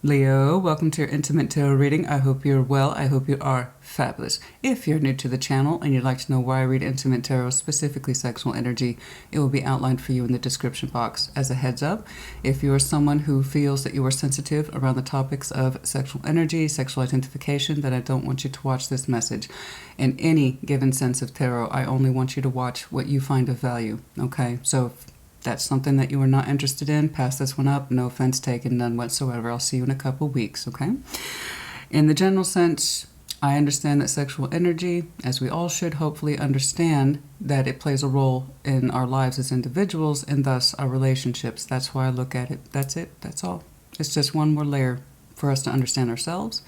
Leo, welcome to your intimate tarot reading. I hope you're well. I hope you are fabulous. If you're new to the channel and you'd like to know why I read intimate tarot, specifically sexual energy, it will be outlined for you in the description box. As a heads up, if you are someone who feels that you are sensitive around the topics of sexual energy, sexual identification, then I don't want you to watch this message. In any given sense of tarot, I only want you to watch what you find of value, okay? So if that's something that you are not interested in, pass this one up. No offense taken, none whatsoever. I'll see you in a couple weeks, okay? In the general sense, I understand that sexual energy, as we all should hopefully understand, that it plays a role in our lives as individuals and thus our relationships. That's why I look at it. That's it. That's all. It's just one more layer for us to understand ourselves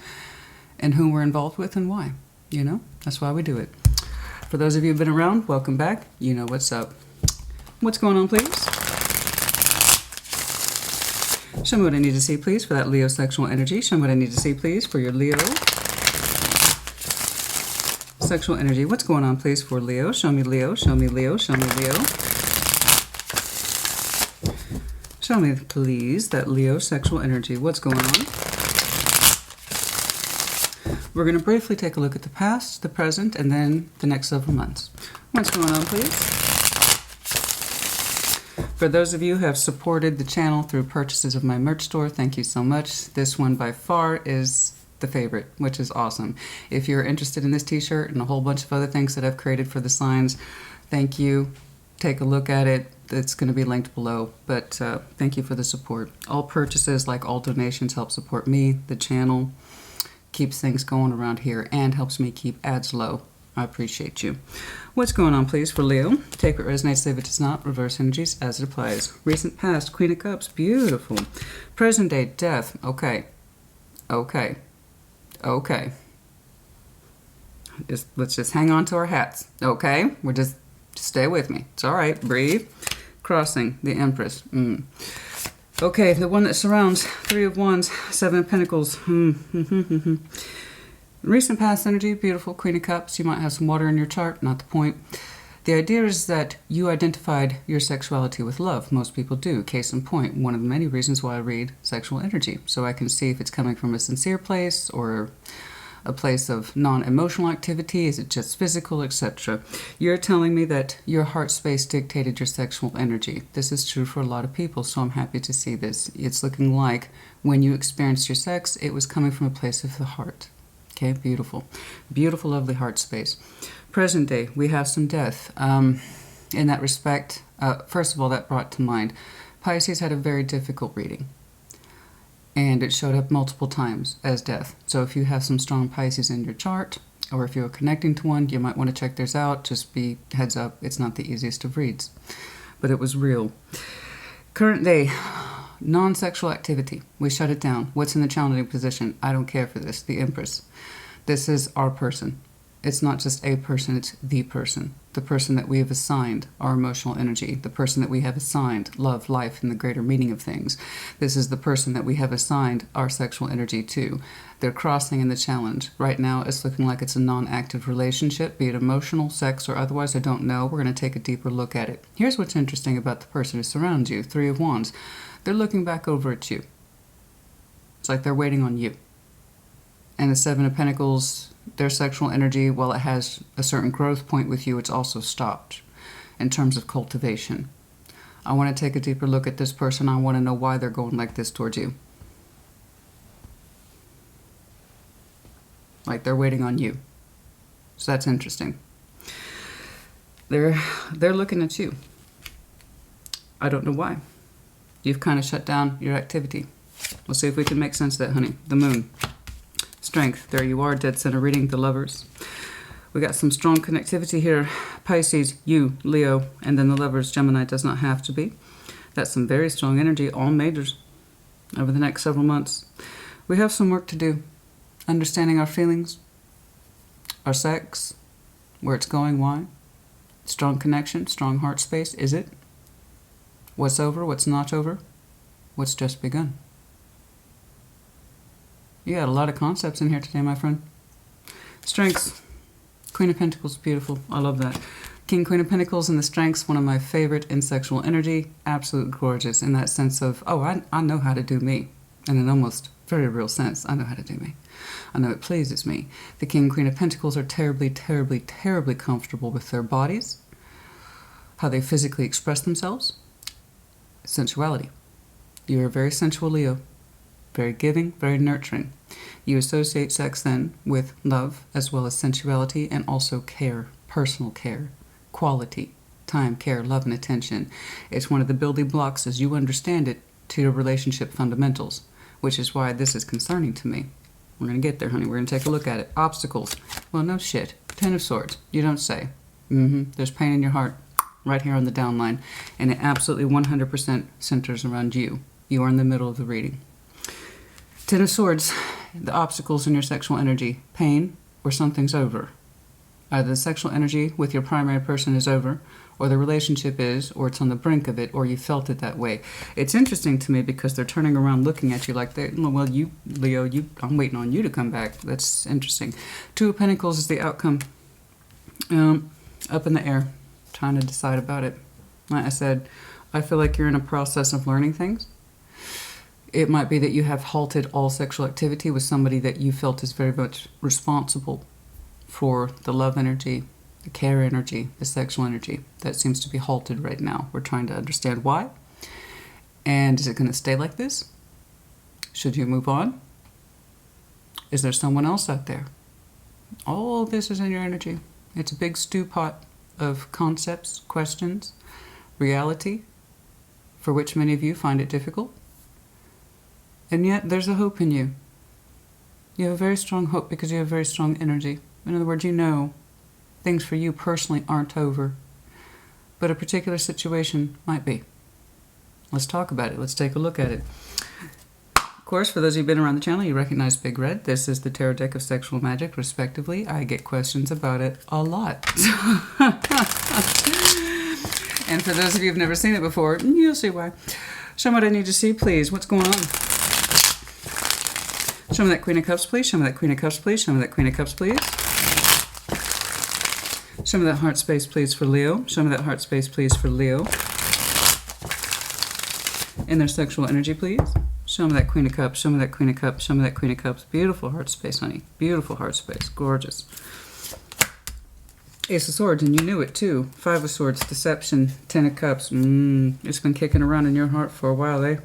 and who we're involved with and why. You know, that's why we do it. For those of you who've been around, welcome back. You know what's up. What's going on, please? Show me what I need to see, please, for that Leo sexual energy. Show me what I need to see, please, for your Leo sexual energy. What's going on, please, for Leo? Show me Leo. Show me Leo. Show me Leo. Show me, please, that Leo sexual energy. What's going on? We're going to briefly take a look at the past, the present, and then the next several months. What's going on, please? For those of you who have supported the channel through purchases of my merch store, thank you so much. This one by far is the favorite, which is awesome. If you're interested in this t-shirt and a whole bunch of other things that I've created for the signs, thank you. Take a look at it. It's going to be linked below, but thank you for the support. All purchases, like all donations, help support me, the channel, keeps things going around here, and helps me keep ads low. I appreciate you. What's going on, please, for Leo? Take what resonates, leave it does not. Reverse energies as it applies. Recent past, Queen of Cups, beautiful. Present day, Death. Okay. Okay. Okay. Let's just hang on to our hats. Okay? Just stay with me. It's all right. Breathe. Crossing, the Empress. Okay, the one that surrounds, Three of Wands, Seven of Pentacles. Recent past energy, beautiful, Queen of Cups. You might have some water in your chart, not the point. The idea is that you identified your sexuality with love. Most people do. Case in point, one of the many reasons why I read sexual energy. So I can see if it's coming from a sincere place or a place of non-emotional activity. Is it just physical, etc.? You're telling me that your heart space dictated your sexual energy. This is true for a lot of people, so I'm happy to see this. It's looking like when you experienced your sex, it was coming from a place of the heart. Okay, beautiful. Beautiful, lovely heart space. Present day, we have some death. In that respect, first of all, that brought to mind, Pisces had a very difficult reading. And it showed up multiple times as death. So if you have some strong Pisces in your chart, or if you're connecting to one, you might want to check theirs out. Just be heads up, it's not the easiest of reads. But it was real. Current day, non-sexual activity. We shut it down. What's in the challenging position? I don't care for this. The Empress. This is our person. It's not just a person, it's the person. The person that we have assigned our emotional energy. The person that we have assigned love, life, and the greater meaning of things. This is the person that we have assigned our sexual energy to. They're crossing in the challenge. Right now, it's looking like it's a non-active relationship, be it emotional, sex, or otherwise. I don't know. We're going to take a deeper look at it. Here's what's interesting about the person who surrounds you. Three of Wands. They're looking back over at you. It's like they're waiting on you. And the Seven of Pentacles, their sexual energy, while it has a certain growth point with you, it's also stopped in terms of cultivation. I want to take a deeper look at this person. I want to know why they're going like this towards you. Like they're waiting on you. So that's interesting. They're looking at you. I don't know why. You've kind of shut down your activity. We'll see if we can make sense of that, honey. The Moon. Strength. There you are, dead center reading, the Lovers. We got some strong connectivity here. Pisces, you, Leo, and then the Lovers. Gemini does not have to be. That's some very strong energy, all majors, over the next several months. We have some work to do. Understanding our feelings, our sex, where it's going, why. Strong connection, strong heart space. Is it? What's over, what's not over, what's just begun. You got a lot of concepts in here today, my friend. Strengths. Queen of Pentacles, beautiful. I love that. King, Queen of Pentacles and the Strengths, one of my favorite in sexual energy. Absolute gorgeous in that sense of, oh, I know how to do me. And it almost very real sense. I know how to do me. I know it pleases me. The King and Queen of Pentacles are terribly, terribly, terribly comfortable with their bodies, how they physically express themselves, sensuality. You're a very sensual Leo, very giving, very nurturing. You associate sex then with love as well as sensuality and also care, personal care, quality, time, care, love, and attention. It's one of the building blocks, as you understand it, to your relationship fundamentals, which is why this is concerning to me. We're going to get there, honey. We're going to take a look at it. Obstacles. Well, no shit. Ten of Swords. You don't say. There's pain in your heart right here on the downline, and it absolutely 100% centers around you. You are in the middle of the reading. Ten of Swords. The obstacles in your sexual energy. Pain or something's over. Either the sexual energy with your primary person is over, or the relationship is, or it's on the brink of it, or you felt it that way. It's interesting to me because they're turning around looking at you like, well, you, Leo, I'm waiting on you to come back. That's interesting. Two of Pentacles is the outcome. Up in the air, trying to decide about it. Like I said, I feel like you're in a process of learning things. It might be that you have halted all sexual activity with somebody that you felt is very much responsible for the love energy, the care energy, the sexual energy. That seems to be halted right now. We're trying to understand why. And is it going to stay like this? Should you move on? Is there someone else out there? All this is in your energy. It's a big stew pot of concepts, questions, reality, for which many of you find it difficult. And yet there's a hope in you. You have a very strong hope because you have very strong energy. In other words, you know things for you personally aren't over, but a particular situation might be. Let's talk about it. Let's take a look at it. Of course, for those of you who've been around the channel, you recognize Big Red. This is the Tarot deck of Sexual Magic, respectively. I get questions about it a lot. And for those of you who've never seen it before, you'll see why. Show me what I need to see, please. What's going on? Show me that Queen of Cups, please. Show me that Queen of Cups, please. Show me that Queen of Cups, please. Show me that heart space, please, for Leo. Show me that heart space, please, for Leo. In their sexual energy, please. Show me that Queen of Cups. Show me that Queen of Cups. Show me that Queen of Cups. Beautiful heart space, honey. Beautiful heart space. Gorgeous. Ace of Swords, and you knew it, too. Five of Swords, deception. Ten of Cups. It's been kicking around in your heart for a while, eh?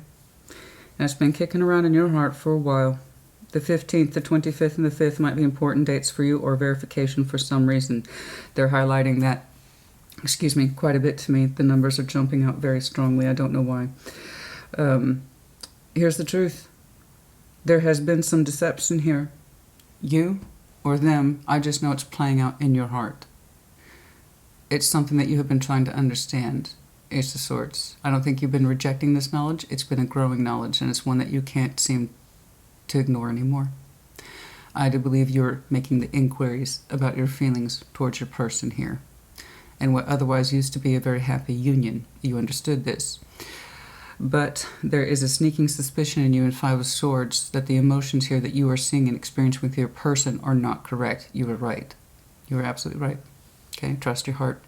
And it's been kicking around in your heart for a while. The 15th, the 25th, and the 5th might be important dates for you or verification for some reason. They're highlighting that, quite a bit to me. The numbers are jumping out very strongly. I don't know why. Here's the truth. There has been some deception here. You or them, I just know it's playing out in your heart. It's something that you have been trying to understand. Ace of Swords. I don't think you've been rejecting this knowledge. It's been a growing knowledge, and it's one that you can't seem to ignore anymore. I do believe you're making the inquiries about your feelings towards your person here. And what otherwise used to be a very happy union, you understood this. But there is a sneaking suspicion in you in Five of Swords that the emotions here that you are seeing and experiencing with your person are not correct. You were right. You were absolutely right. Okay, trust your heart.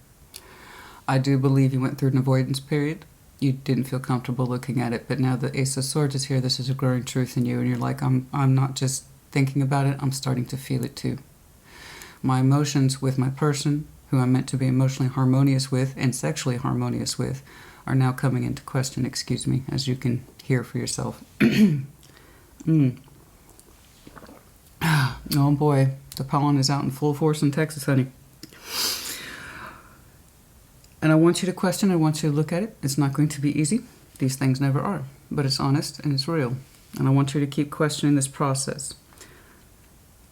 I do believe you went through an avoidance period. You didn't feel comfortable looking at it, but now the Ace of Swords is here. This is a growing truth in you, and you're like, I'm not just thinking about it, I'm starting to feel it too. My emotions with my person, who I'm meant to be emotionally harmonious with and sexually harmonious with, are now coming into question, as you can hear for yourself. Oh boy, the pollen is out in full force in Texas, honey. And I want you to question, I want you to look at it. It's not going to be easy. These things never are. But it's honest and it's real. And I want you to keep questioning this process.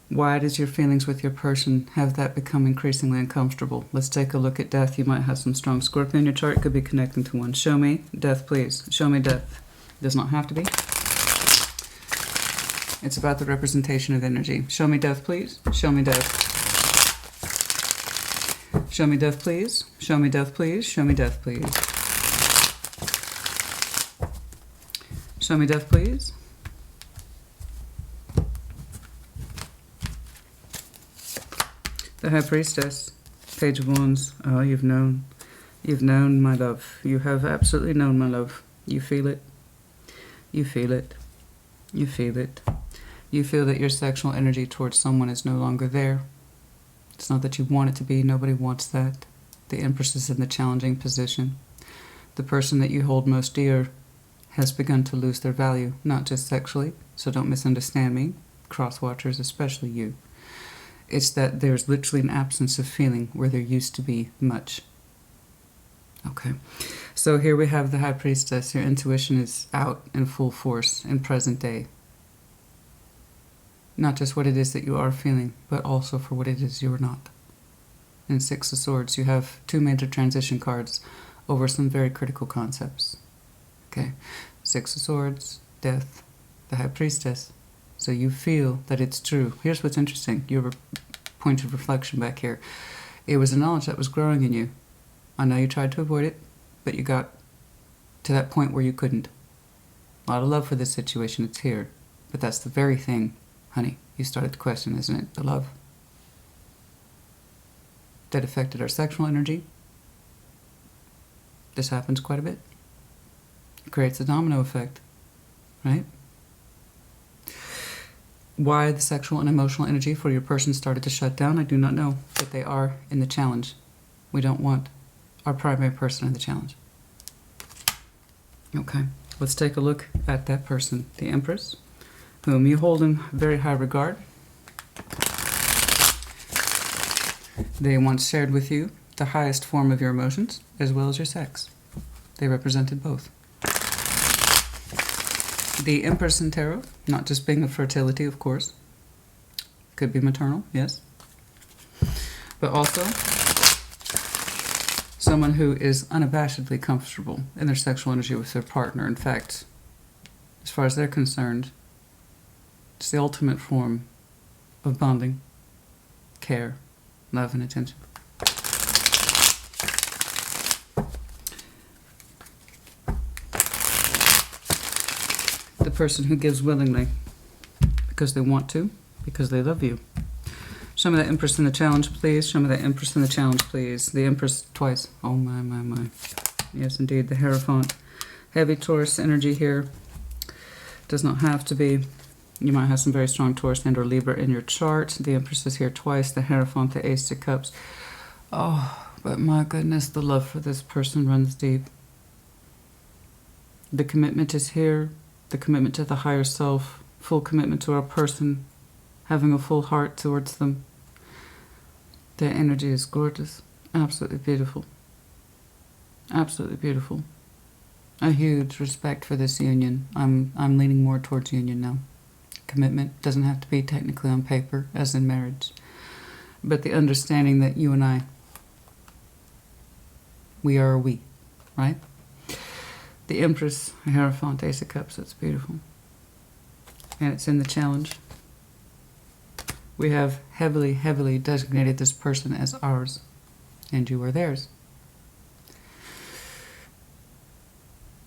Why does your feelings with your person have that become increasingly uncomfortable? Let's take a look at death. You might have some strong Scorpio in your chart. It could be connecting to one. Show me death, please. Show me death. Does not have to be. It's about the representation of energy. Show me death, please. Show me death. Show me death, please. Show me death, please. Show me death, please. Show me death, please. The High Priestess. Page of Wands. Oh, you've known. You've known, my love. You have absolutely known, my love. You feel it. You feel it. You feel it. You feel that your sexual energy towards someone is no longer there. It's not that you want it to be. Nobody wants that. The Empress is in the challenging position. The person that you hold most dear has begun to lose their value, not just sexually, so don't misunderstand me, cross-watchers, especially you. It's that there's literally an absence of feeling where there used to be much. Okay, so here we have the High Priestess. Your intuition is out in full force in present day. Not just what it is that you are feeling, but also for what it is you're not. In Six of Swords, you have two major transition cards over some very critical concepts. Okay, Six of Swords, death, the High Priestess. So you feel that it's true. Here's what's interesting. Your point of reflection back here. It was a knowledge that was growing in you. I know you tried to avoid it, but you got to that point where you couldn't. A lot of love for this situation. It's here. But that's the very thing, honey, you started to question, isn't it? The love that affected our sexual energy. This happens quite a bit. It creates a domino effect, right? Why the sexual and emotional energy for your person started to shut down, I do not know. But they are in the challenge. We don't want our primary person in the challenge. Okay, let's take a look at that person, the Empress, whom you hold in very high regard. They once shared with you the highest form of your emotions, as well as your sex. They represented both. The Empress in Tarot, not just being of fertility, of course. Could be maternal, yes. But also someone who is unabashedly comfortable in their sexual energy with their partner. In fact, as far as they're concerned, it's the ultimate form of bonding, care, love, and attention. The person who gives willingly because they want to, because they love you. Show me that Empress in the challenge, please. Show me that Empress in the challenge, please. The Empress twice. Oh, my, my, my. Yes, indeed. The Hierophant. Heavy Taurus energy here. Does not have to be. You might have some very strong Taurus and or Libra in your chart. The Empress is here twice. The Hierophant, the Ace of Cups. Oh, but my goodness, the love for this person runs deep. The commitment is here. The commitment to the higher self. Full commitment to our person. Having a full heart towards them. Their energy is gorgeous. Absolutely beautiful. Absolutely beautiful. A huge respect for this union. I'm leaning more towards union now. Commitment doesn't have to be technically on paper, as in marriage. But the understanding that you and I, we are a we, right? The Empress, Hierophant, Ace of Cups, it's beautiful. And it's in the challenge. We have heavily, heavily designated this person as ours, and you are theirs.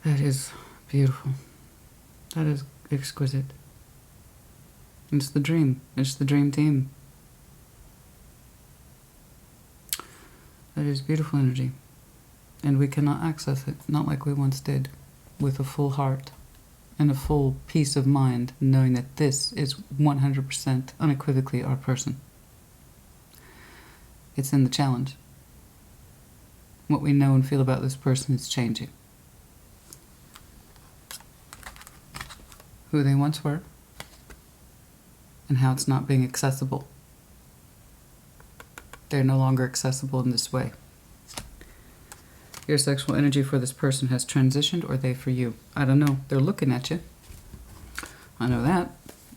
That is beautiful. That is exquisite. It's the dream. It's the dream team. That is beautiful energy. And we cannot access it, not like we once did, with a full heart and a full peace of mind, knowing that this is 100% unequivocally our person. It's in the challenge. What we know and feel about this person is changing. Who they once were, and how it's not being accessible. They're no longer accessible in this way. Your sexual energy for this person has transitioned, or they for you. I don't know. They're looking at you. I know that.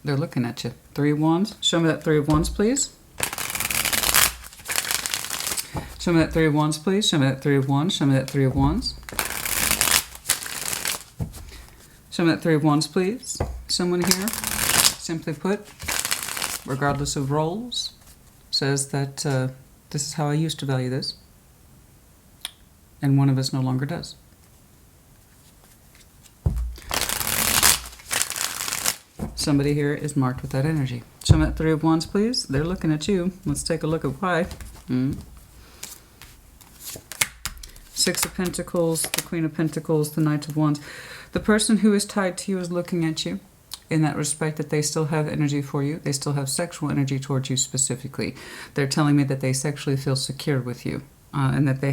They're looking at you. Three of Wands. Show me that Three of Wands, please. Show me that Three of Wands, please. Show me that Three of Wands. Show me that Three of Wands. Show me that Three of Wands, please. Someone here, simply put, regardless of roles, says that this is how I used to value this. And one of us no longer does. Somebody here is marked with that energy. Show me that Three of Wands, please. They're looking at you. Let's take a look at why. Six of Pentacles, the Queen of Pentacles, the Knight of Wands. The person who is tied to you is looking at you. in that respect that they still have energy for you. They still have sexual energy towards you specifically. They're telling me that they sexually feel secure with you, and that they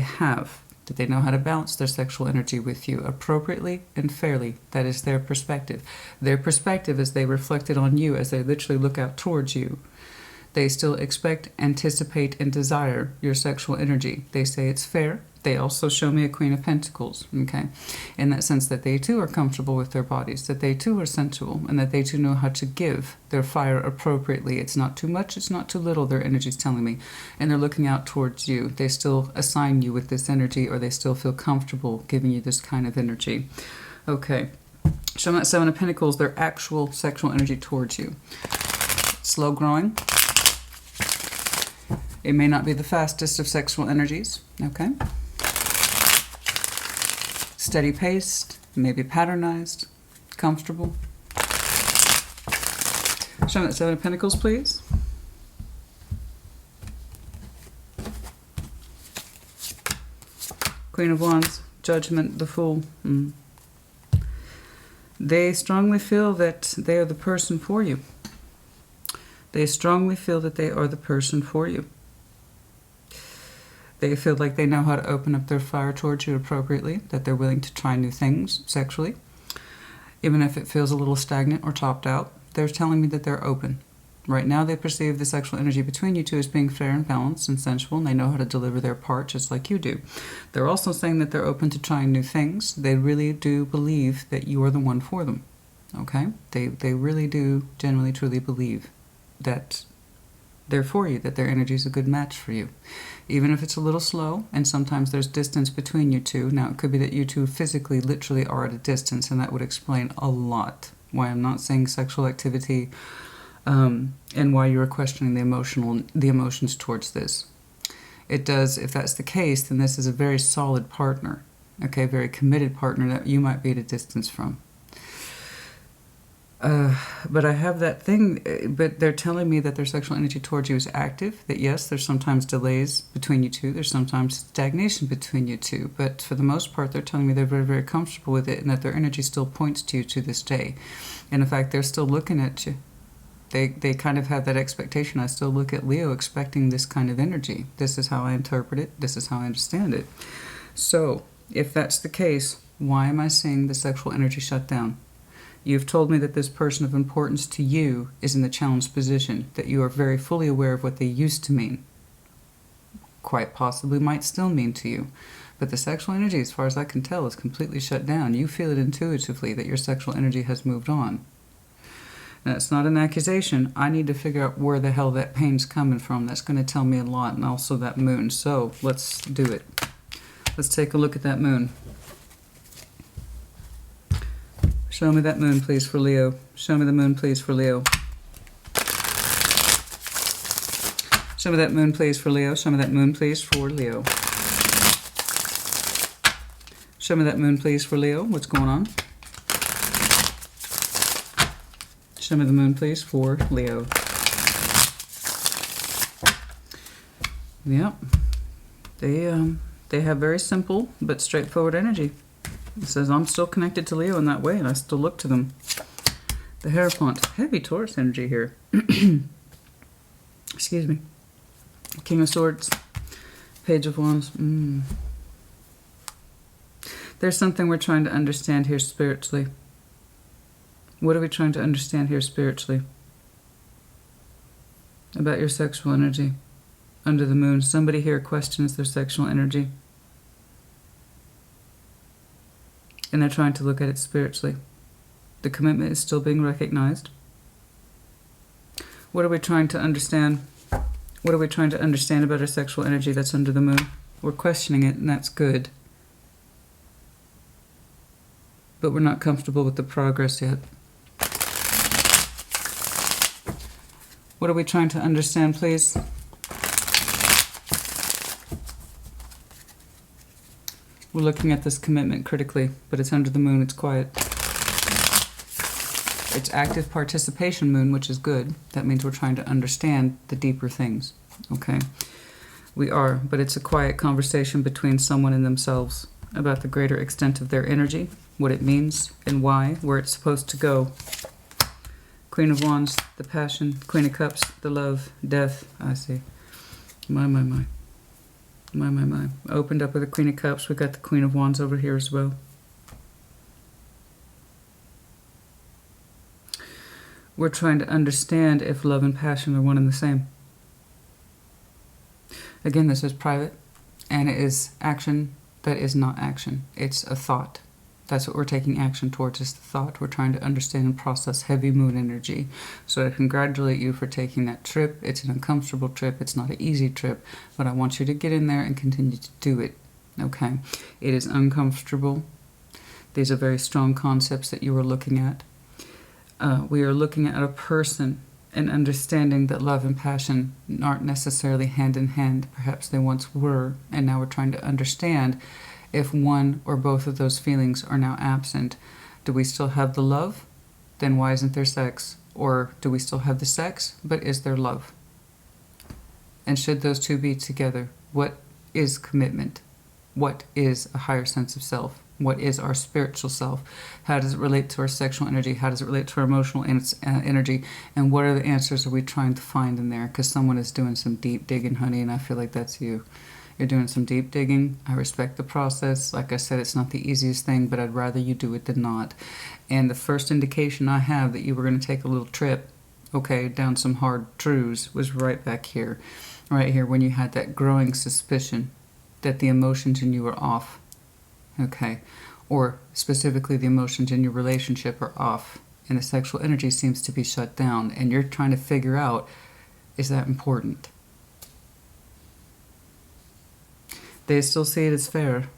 know how to balance their sexual energy with you appropriately and fairly. That is their perspective. Their perspective as they reflect it on you, as they literally look out towards you. They still expect, anticipate, and desire your sexual energy. They say it's fair. They also show me a Queen of Pentacles, okay? In that sense that they too are comfortable with their bodies, that they too are sensual, and that they too know how to give their fire appropriately. It's not too much, it's not too little, their energy's telling me. And they're looking out towards you. They still assign you with this energy, or they still feel comfortable giving you this kind of energy. Okay. Show me that Seven of Pentacles, their actual sexual energy towards you. Slow growing. It may not be the fastest of sexual energies, okay? Steady paced, maybe patternized, comfortable. Show me that Seven of Pentacles, please. Queen of Wands, Judgment, the Fool. They strongly feel that they are the person for you. They strongly feel that they are the person for you. They feel like they know how to open up their fire towards you appropriately, that they're willing to try new things sexually. Even if it feels a little stagnant or topped out, they're telling me that they're open. Right now they perceive the sexual energy between you two as being fair and balanced and sensual, and they know how to deliver their part just like you do. They're also saying that they're open to trying new things. They really do believe that you are the one for them. Okay? They really do genuinely, truly believe that they're for you, that their energy is a good match for you. Even if it's a little slow, and sometimes there's distance between you two. Now, it could be that you two physically, literally are at a distance, and that would explain a lot why I'm not saying sexual activity, and why you are questioning the emotions towards this. It does, if that's the case, then this is a very solid partner, okay, very committed partner that you might be at a distance from. But I have that thing, but they're telling me that their sexual energy towards you is active, that yes, there's sometimes delays between you two, there's sometimes stagnation between you two, but for the most part, they're telling me they're very, very comfortable with it, and that their energy still points to you to this day. And in fact, they're still looking at you. They kind of have that expectation. I still look at Leo expecting this kind of energy. This is how I interpret it. This is how I understand it. So, if that's the case, why am I seeing the sexual energy shut down? You've told me that this person of importance to you is in the challenged position, that you are very fully aware of what they used to mean. Quite possibly might still mean to you. But the sexual energy, as far as I can tell, is completely shut down. You feel it intuitively that your sexual energy has moved on. Now, it's not an accusation. I need to figure out where the hell that pain's coming from. That's going to tell me a lot, and also that moon. So, let's do it. Let's take a look at that moon. Show me that moon, please, for Leo. Show me the moon, please, for Leo. Show me that moon, please, for Leo. Show me that moon, please, for Leo. Show me that moon, please, for Leo. What's going on? Show me the moon, please, for Leo. Yep. They have very simple but straightforward energy. It says, I'm still connected to Leo in that way, and I still look to them. The Hierophant. Heavy Taurus energy here. Excuse me. King of Swords. Page of Wands. There's something we're trying to understand here spiritually. What are we trying to understand here spiritually? About your sexual energy. Under the moon. Somebody here questions their sexual energy. And they're trying to look at it spiritually. The commitment is still being recognized. What are we trying to understand? What are we trying to understand about our sexual energy that's under the moon? We're questioning it, and that's good. But we're not comfortable with the progress yet. What are we trying to understand, please? We're looking at this commitment critically, but it's under the moon, it's quiet. It's active participation moon, which is good. That means we're trying to understand the deeper things, okay? We are, but it's a quiet conversation between someone and themselves about the greater extent of their energy, what it means, and why, where it's supposed to go. Queen of Wands, the passion. Queen of Cups, the love, death. I see. My. Opened up with the Queen of Cups. We got the Queen of Wands over here as well. We're trying to understand if love and passion are one and the same. Again, this is private, and it is action that is not action. It's a thought. That's what we're taking action towards, is the thought. We're trying to understand and process heavy moon energy. So I congratulate you for taking that trip. It's an uncomfortable trip. It's not an easy trip, but I want you to get in there and continue to do it. Okay? It is uncomfortable. These are very strong concepts that you are looking at. We are looking at a person and understanding that love and passion aren't necessarily hand in hand. Perhaps they once were, and now we're trying to understand if one or both of those feelings are now absent. Do we still have the love? Then why isn't there sex? Or do we still have the sex, but is there love? And should those two be together? What is commitment? What is a higher sense of self? What is our spiritual self? How does it relate to our sexual energy? How does it relate to our emotional energy? And what are the answers are we trying to find in there? Because someone is doing some deep digging, honey, and I feel like that's you. You're doing some deep digging. I respect the process. Like I said, it's not the easiest thing, but I'd rather you do it than not. And the first indication I have that you were going to take a little trip, okay, down some hard truths was right back here. Right here, when you had that growing suspicion that the emotions in you are off. Okay, or specifically the emotions in your relationship are off and the sexual energy seems to be shut down, and you're trying to figure out, is that important? They still see it as fair.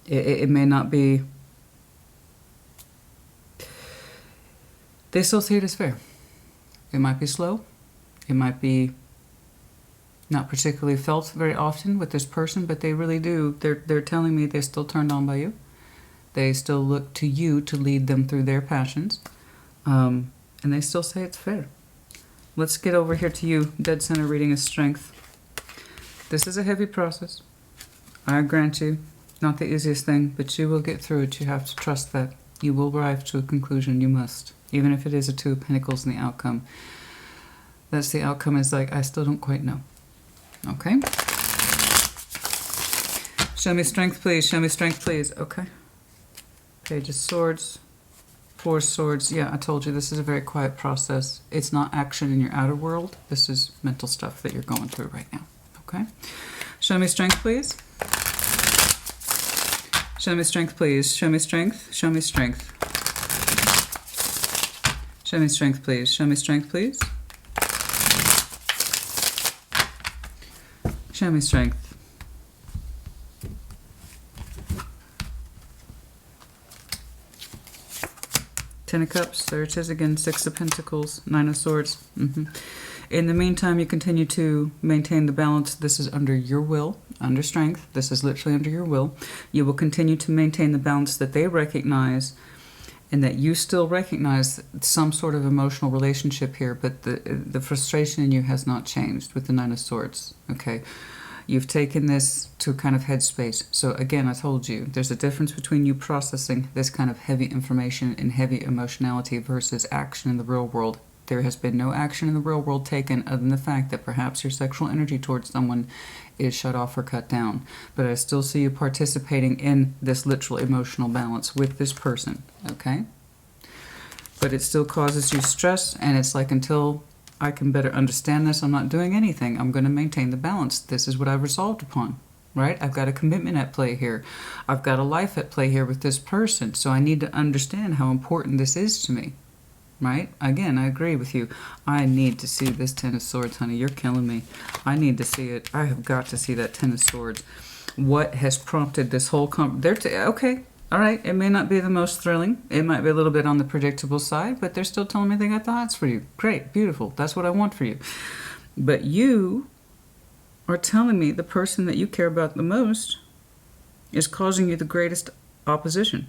It may not be. They still see it as fair. It might be slow. It might be not particularly felt very often with this person, but they really do. They're telling me they're still turned on by you. They still look to you to lead them through their passions. And they still say it's fair. Let's get over here to you. Dead center reading is strength. This is a heavy process. I grant you. Not the easiest thing, but you will get through it. You have to trust that. You will arrive to a conclusion. You must. Even if it is a Two of Pentacles in the outcome. That's the outcome, is like, I still don't quite know. Okay. Show me strength, please. Show me strength, please. Okay. Page of Swords. Four of Swords. Yeah, I told you this is a very quiet process. It's not action in your outer world. This is mental stuff that you're going through right now. Okay. Show me strength, please. Show me strength, please. Show me strength. Show me strength. Show me strength, please. Show me strength, please. Show me strength. Ten of Cups. There it is again. Six of Pentacles. Nine of Swords. In the meantime, you continue to maintain the balance. This is under your will, under strength. This is literally under your will. You will continue to maintain the balance that they recognize, and that you still recognize some sort of emotional relationship here, but the frustration in you has not changed with the Nine of Swords. Okay. You've taken this to kind of headspace. So again, I told you, there's a difference between you processing this kind of heavy information and heavy emotionality versus action in the real world. There has been no action in the real world taken other than the fact that perhaps your sexual energy towards someone is shut off or cut down. But I still see you participating in this literal emotional balance with this person, okay? But it still causes you stress, and it's like, until I can better understand this, I'm not doing anything. I'm going to maintain the balance. This is what I've resolved upon, right? I've got a commitment at play here. I've got a life at play here with this person. So I need to understand how important this is to me, right? Again, I agree with you. I need to see this Ten of Swords, honey. You're killing me. I need to see it. I have got to see that Ten of Swords. What has prompted this whole okay. All right, it may not be the most thrilling. It might be a little bit on the predictable side, but they're still telling me they got the hots for you. Great, beautiful. That's what I want for you. But you are telling me the person that you care about the most is causing you the greatest opposition.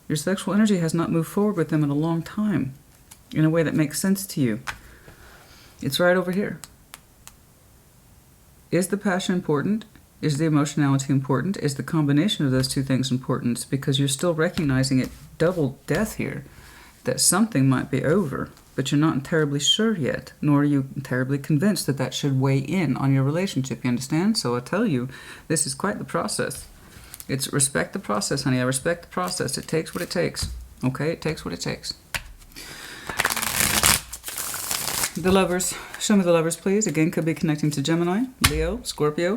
Your sexual energy has not moved forward with them in a long time in a way that makes sense to you. It's right over here. Is the passion important? Is the emotionality important? Is the combination of those two things important? Because you're still recognizing it double death here, that something might be over, but you're not terribly sure yet, nor are you terribly convinced that that should weigh in on your relationship, you understand? So I tell you, this is quite the process. It's respect the process, honey. I respect the process. It takes what it takes. Okay? It takes what it takes. The Lovers. Show me the Lovers, please. Again, could be connecting to Gemini, Leo, Scorpio.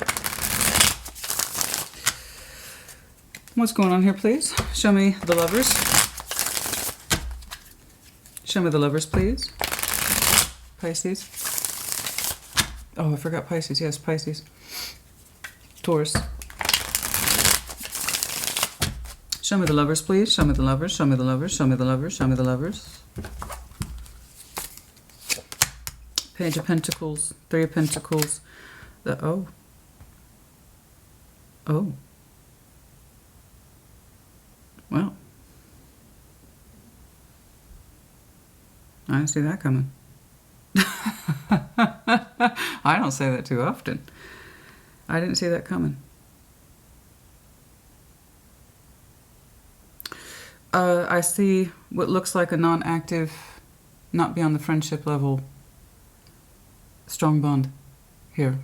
What's going on here, please? Show me the Lovers. Show me the Lovers, please. Pisces. Oh, I forgot Pisces. Yes, Pisces. Taurus. Show me the Lovers, please. Show me the Lovers. Show me the Lovers. Show me the Lovers. Show me the Lovers. Page of Pentacles. Three of Pentacles. Oh. Well, I didn't see that coming. I don't say that too often. I didn't see that coming. I see what looks like a non-active, not beyond the friendship level, strong bond here.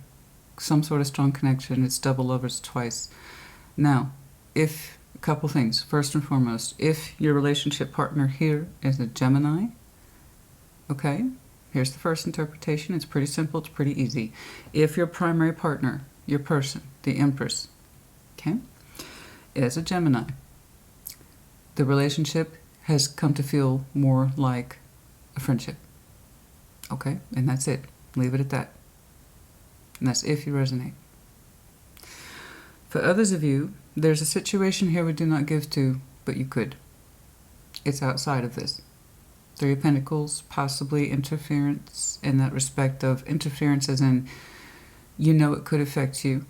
Some sort of strong connection. It's double lovers twice. Now, if... a couple things. First and foremost, if your relationship partner here is a Gemini, okay, here's the first interpretation. It's pretty simple. It's pretty easy. If your primary partner, your person, the Empress, okay, is a Gemini, the relationship has come to feel more like a friendship. Okay, and that's it. Leave it at that. And that's if you resonate. For others of you, there's a situation here we do not give to, but you could. It's outside of this. Three of Pentacles, possibly interference in that respect of interference as in, you know it could affect you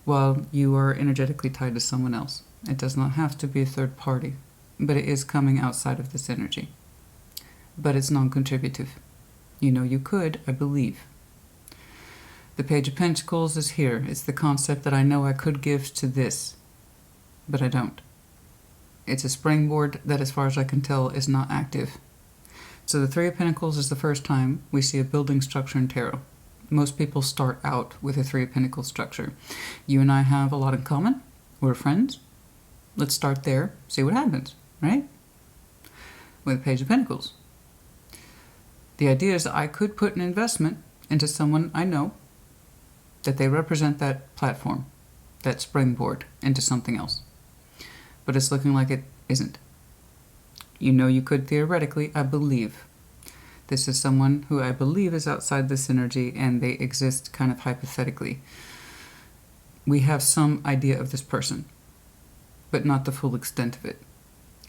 while you are energetically tied to someone else. It does not have to be a third party, but it is coming outside of this energy. But it's non-contributive. You know you could, I believe. The Page of Pentacles is here. It's the concept that I know I could give to this, but I don't. It's a springboard that, as far as I can tell, is not active. So the Three of Pentacles is the first time we see a building structure in tarot. Most people start out with a Three of Pentacles structure. You and I have a lot in common. We're friends. Let's start there, see what happens, right? With the Page of Pentacles. The idea is that I could put an investment into someone I know, that they represent that platform, that springboard into something else. But it's looking like it isn't. You know you could theoretically, I believe. This is someone who I believe is outside this energy and they exist kind of hypothetically. We have some idea of this person, but not the full extent of it.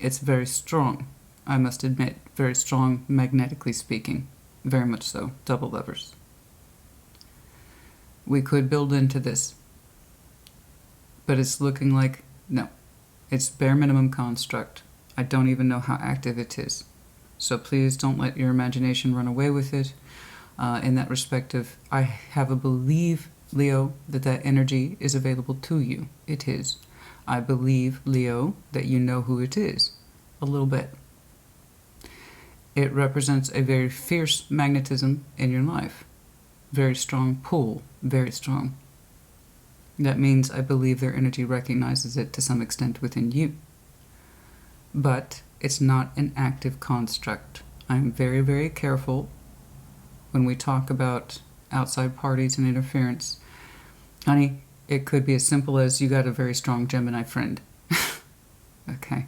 It's very strong, I must admit, very strong magnetically speaking. Very much so, double lovers. We could build into this, but it's looking like, no. It's bare minimum construct. I don't even know how active it is. So please don't let your imagination run away with it. In that respect of, I have a belief, Leo, that that energy is available to you. It is. I believe, Leo, that you know who it is. A little bit. It represents a very fierce magnetism in your life. Very strong pull. Very strong. That means I believe their energy recognizes it to some extent within you. But it's not an active construct. I'm very, very careful when we talk about outside parties and interference. Honey, it could be as simple as you got a very strong Gemini friend. Okay.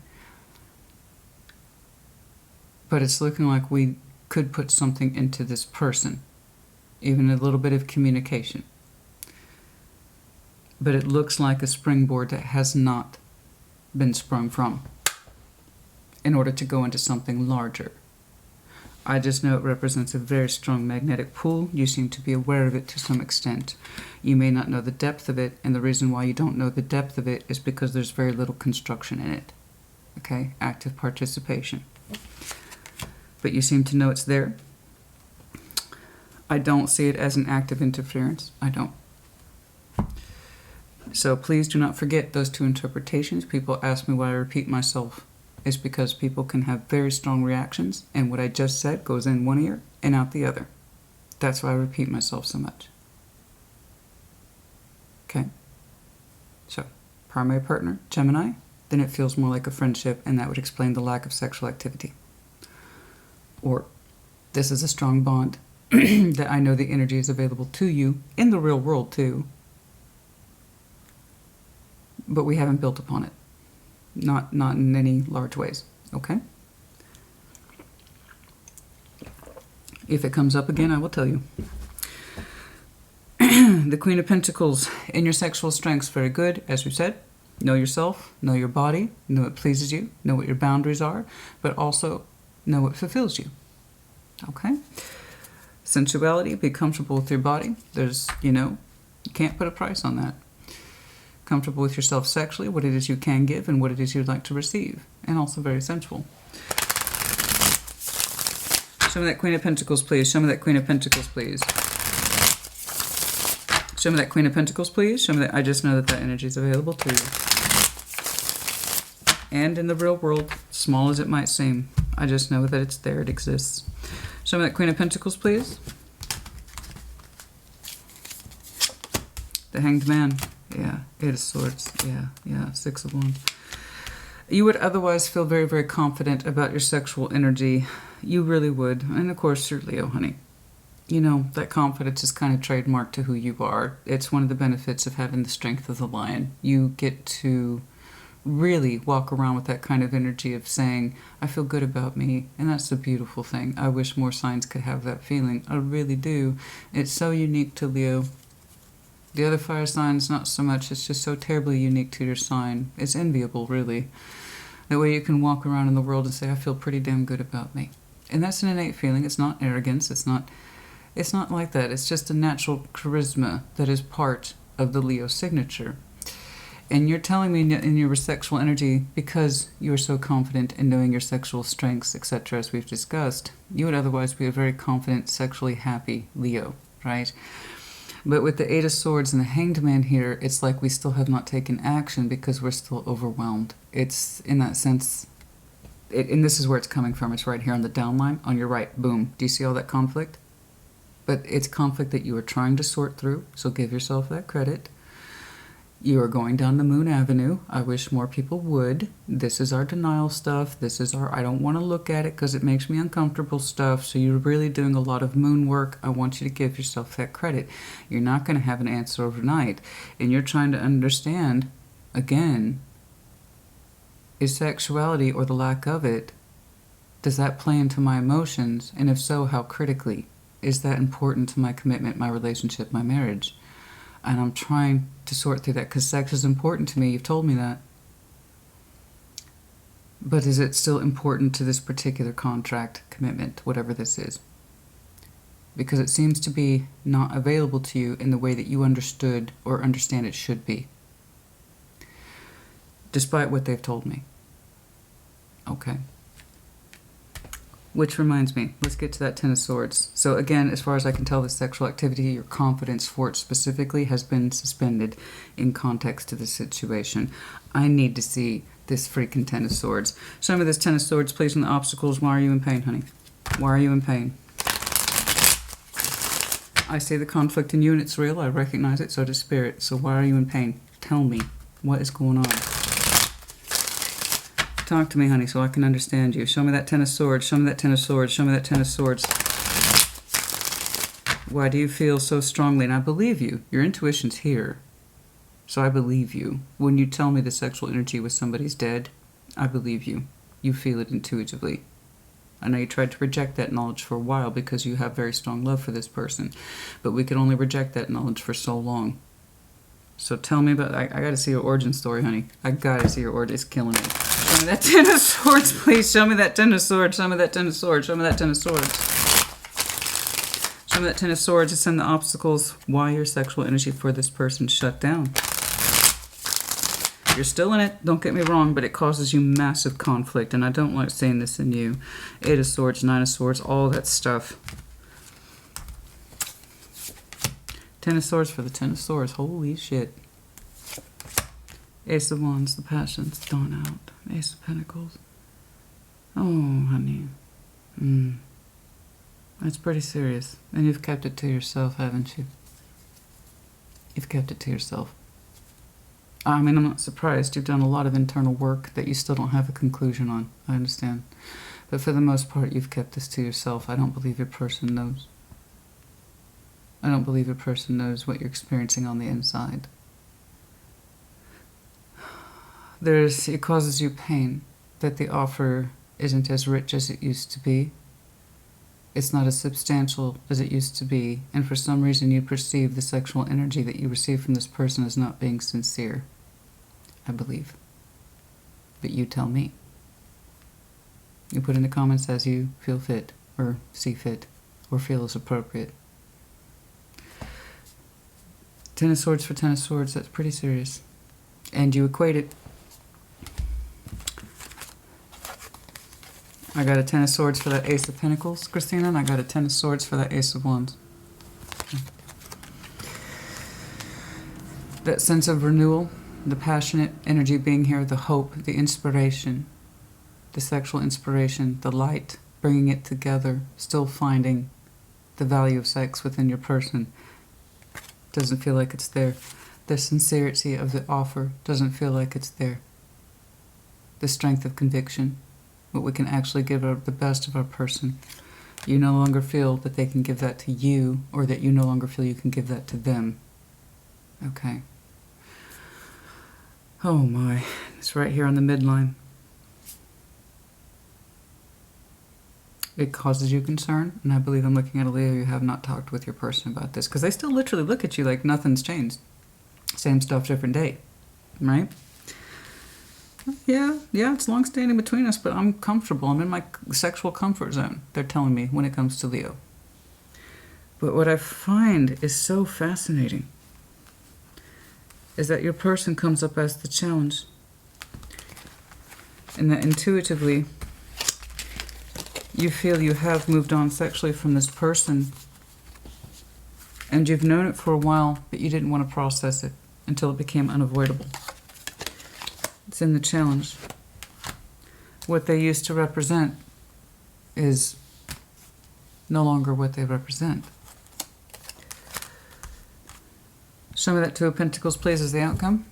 But it's looking like we could put something into this person. Even a little bit of communication. But it looks like a springboard that has not been sprung from in order to go into something larger. I just know it represents a very strong magnetic pull. You seem to be aware of it to some extent. You may not know the depth of it, and the reason why you don't know the depth of it is because there's very little construction in it. Okay? Active participation. But you seem to know it's there. I don't see it as an active interference. I don't. So please do not forget those two interpretations. People ask me why I repeat myself. It's because people can have very strong reactions, and what I just said goes in one ear and out the other. That's why I repeat myself so much. Okay? So, primary partner, Gemini, then it feels more like a friendship, and that would explain the lack of sexual activity. Or, this is a strong bond that I know the energy is available to you in the real world too, but we haven't built upon it. Not in any large ways, okay? If it comes up again, I will tell you. The Queen of Pentacles, in your sexual strengths, very good, as we said. Know yourself, know your body, know what pleases you, know what your boundaries are, but also know what fulfills you, okay? Sensuality, be comfortable with your body. There's, you can't put a price on that. Comfortable with yourself sexually, what it is you can give and what it is you'd like to receive, and also very sensual. Show me that Queen of Pentacles, please. Show me that Queen of Pentacles, please. Show me that Queen of Pentacles, please. Show me that. I just know that that energy is available to you. And in the real world, small as it might seem, I just know that it's there, it exists. Show me that Queen of Pentacles, please. The Hanged Man. Yeah, Eight of Swords. Yeah, Six of Wands. You would otherwise feel very, very confident about your sexual energy. You really would. And of course, you're Leo, honey. That confidence is kind of trademarked to who you are. It's one of the benefits of having the strength of the lion. You get to really walk around with that kind of energy of saying, I feel good about me. And that's a beautiful thing. I wish more signs could have that feeling. I really do. It's so unique to Leo. The other fire signs, not so much. It's just so terribly unique to your sign. It's enviable, really. That way you can walk around in the world and say, I feel pretty damn good about me. And that's an innate feeling. It's not arrogance. It's not like that. It's just a natural charisma that is part of the Leo signature. And you're telling me in your sexual energy, because you are so confident in knowing your sexual strengths, etc., as we've discussed, you would otherwise be a very confident, sexually happy Leo, right? But with the Eight of Swords and the Hanged Man here, it's like we still have not taken action because we're still overwhelmed. It's, in that sense, and this is where it's coming from. It's right here on the downline, on your right. Boom. Do you see all that conflict? But it's conflict that you are trying to sort through, so give yourself that credit. You are going down the moon avenue. I wish more people would. This is our denial stuff. This is our I don't want to look at it because it makes me uncomfortable stuff. So you're really doing a lot of moon work. I want you to give yourself that credit. You're not going to have an answer overnight. And you're trying to understand, again, is sexuality or the lack of it, does that play into my emotions? And if so, how critically? Is that important to my commitment, my relationship, my marriage? And I'm trying to sort through that because sex is important to me. You've told me that. But is it still important to this particular contract, commitment, whatever this is? Because it seems to be not available to you in the way that you understood or understand it should be. Despite what they've told me. Okay. Which reminds me, let's get to that Ten of Swords. So again, as far as I can tell, the sexual activity, your confidence for it specifically, has been suspended in context to the situation. I need to see this freaking Ten of Swords. Show me this Ten of Swords, please, on the obstacles. Why are you in pain, honey? Why are you in pain? I see the conflict in you and it's real. I recognize it, so does Spirit. So why are you in pain? Tell me. What is going on? Talk to me, honey, so I can understand you. Show me that Ten of Swords. Show me that Ten of Swords. Show me that Ten of Swords. Why do you feel so strongly? And I believe you. Your intuition's here. So I believe you. When you tell me the sexual energy with somebody's dead, I believe you. You feel it intuitively. I know you tried to reject that knowledge for a while because you have very strong love for this person. But we could only reject that knowledge for so long. So tell me about... I got to see your origin story, honey. I got to see your origin. It's killing me. Show me that Ten of Swords, please. Show me that Ten of Swords. Show me that Ten of Swords. Show me that Ten of Swords. Show me that Ten of Swords to send the obstacles. Why your sexual energy for this person shut down. You're still in it, don't get me wrong, but it causes you massive conflict, and I don't like seeing this in you. Eight of Swords, Nine of Swords, all that stuff. Ten of Swords for the Ten of Swords. Holy shit. Ace of Wands, the passion's gone out. Ace of Pentacles. Oh, honey. That's pretty serious. And you've kept it to yourself, haven't you? You've kept it to yourself. I mean, I'm not surprised. You've done a lot of internal work that you still don't have a conclusion on. I understand. But for the most part, you've kept this to yourself. I don't believe your person knows. I don't believe your person knows what you're experiencing on the inside. It causes you pain that the offer isn't as rich as it used to be. It's not as substantial as it used to be, and for some reason you perceive the sexual energy that you receive from this person as not being sincere, I believe. But you tell me. You put in the comments as you feel fit, or see fit, or feel is appropriate. Ten of Swords for Ten of Swords, that's pretty serious. And you equate it. I got a Ten of Swords for that Ace of Pentacles, Christina, and I got a Ten of Swords for that Ace of Wands. That sense of renewal, the passionate energy being here, the hope, the inspiration, the sexual inspiration, the light, bringing it together, still finding the value of sex within your person. Doesn't feel like it's there. The sincerity of the offer doesn't feel like it's there. The strength of conviction, what we can actually give the best of our person. You no longer feel that they can give that to you, or that you no longer feel you can give that to them. Okay. Oh my, it's right here on the midline. It causes you concern, and I believe I'm looking at a Leo. You have not talked with your person about this, because they still literally look at you like nothing's changed. Same stuff, different day, right? Yeah, it's long-standing between us, but I'm comfortable. I'm in my sexual comfort zone, they're telling me, when it comes to Leo. But what I find is so fascinating is that your person comes up as the challenge. And that intuitively, you feel you have moved on sexually from this person. And you've known it for a while, but you didn't want to process it until it became unavoidable. It's in the challenge. What they used to represent is no longer what they represent. Show me that Two of Pentacles, please, as the outcome.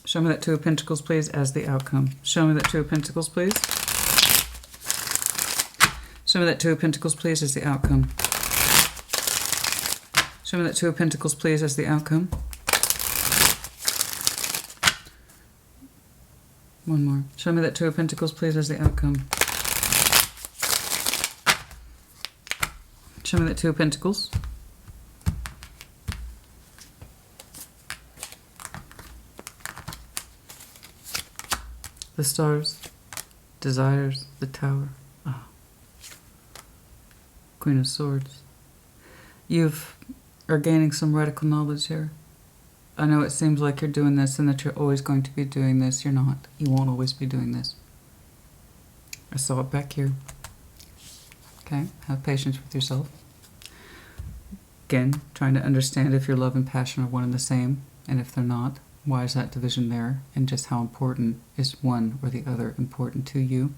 Show me that Two of Pentacles, please, as the outcome. Show me that Two of Pentacles, please. Show me that Two of Pentacles, please, as the outcome. Show me that Two of Pentacles, please, as the outcome. One more. Show me that Two of Pentacles, please, as the outcome. Show me that Two of Pentacles. The Stars, Desires, the Tower. Oh. Queen of Swords. You are gaining some radical knowledge here. I know it seems like you're doing this and that you're always going to be doing this. You're not. You won't always be doing this. I saw it back here. Okay, have patience with yourself. Again, trying to understand if your love and passion are one and the same, and if they're not, why is that division there, and just how important is one or the other important to you,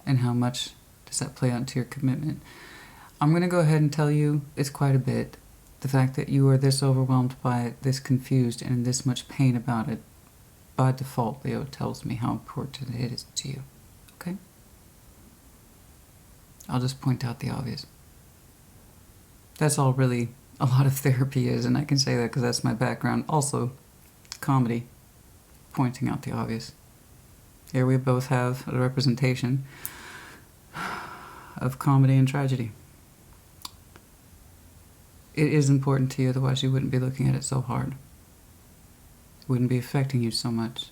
and how much does that play out into your commitment. I'm going to go ahead and tell you it's quite a bit. The fact that you are this overwhelmed by it, this confused, and in this much pain about it, by default, Leo, tells me how important it is to you. Okay? I'll just point out the obvious. That's all really a lot of therapy is, and I can say that because that's my background. Also, comedy, pointing out the obvious. Here we both have a representation of comedy and tragedy. It is important to you, otherwise you wouldn't be looking at it so hard. It wouldn't be affecting you so much.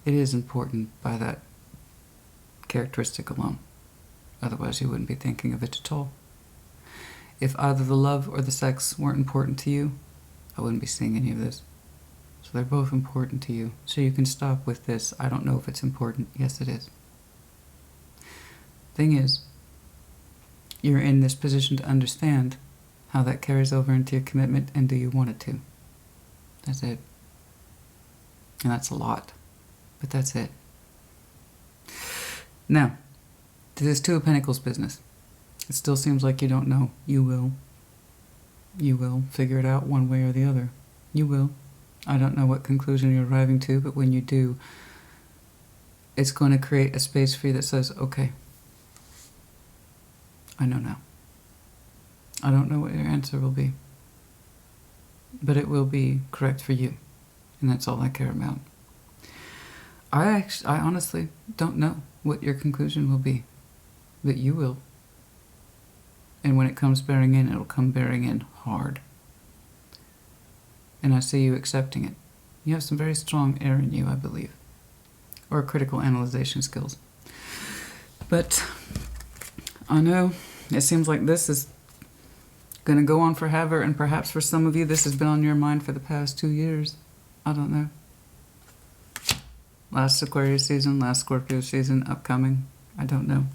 It is important by that characteristic alone. Otherwise you wouldn't be thinking of it at all. If either the love or the sex weren't important to you, I wouldn't be seeing any of this. So they're both important to you. So you can stop with this, I don't know if it's important. Yes, it is. Thing is, you're in this position to understand how that carries over into your commitment, and do you want it to? That's it. And that's a lot. But that's it. Now, to this Two of Pentacles business. It still seems like you don't know. You will. You will figure it out one way or the other. You will. I don't know what conclusion you're arriving to, but when you do, it's going to create a space for you that says, okay, I know now. I don't know what your answer will be, but it will be correct for you, and that's all I care about. I honestly don't know what your conclusion will be, but you will. And when it comes bearing in, it'll come bearing in hard. And I see you accepting it. You have some very strong air in you, I believe, or critical analyzation skills. But I know it seems like this is going to go on forever, and perhaps for some of you this has been on your mind for the past 2 years. I don't know. Last Aquarius season, last Scorpio season, upcoming. I don't know.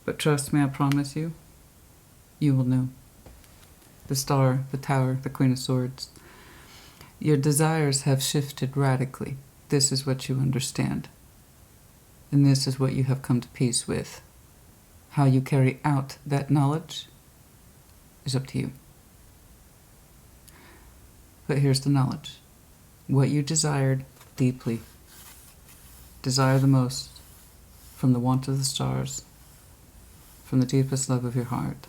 But trust me, I promise you, you will know. The Star, the Tower, the Queen of Swords. Your desires have shifted radically. This is what you understand. And this is what you have come to peace with. How you carry out that knowledge is up to you. But here's the knowledge. What you desired deeply, desire the most, from the want of the stars, from the deepest love of your heart,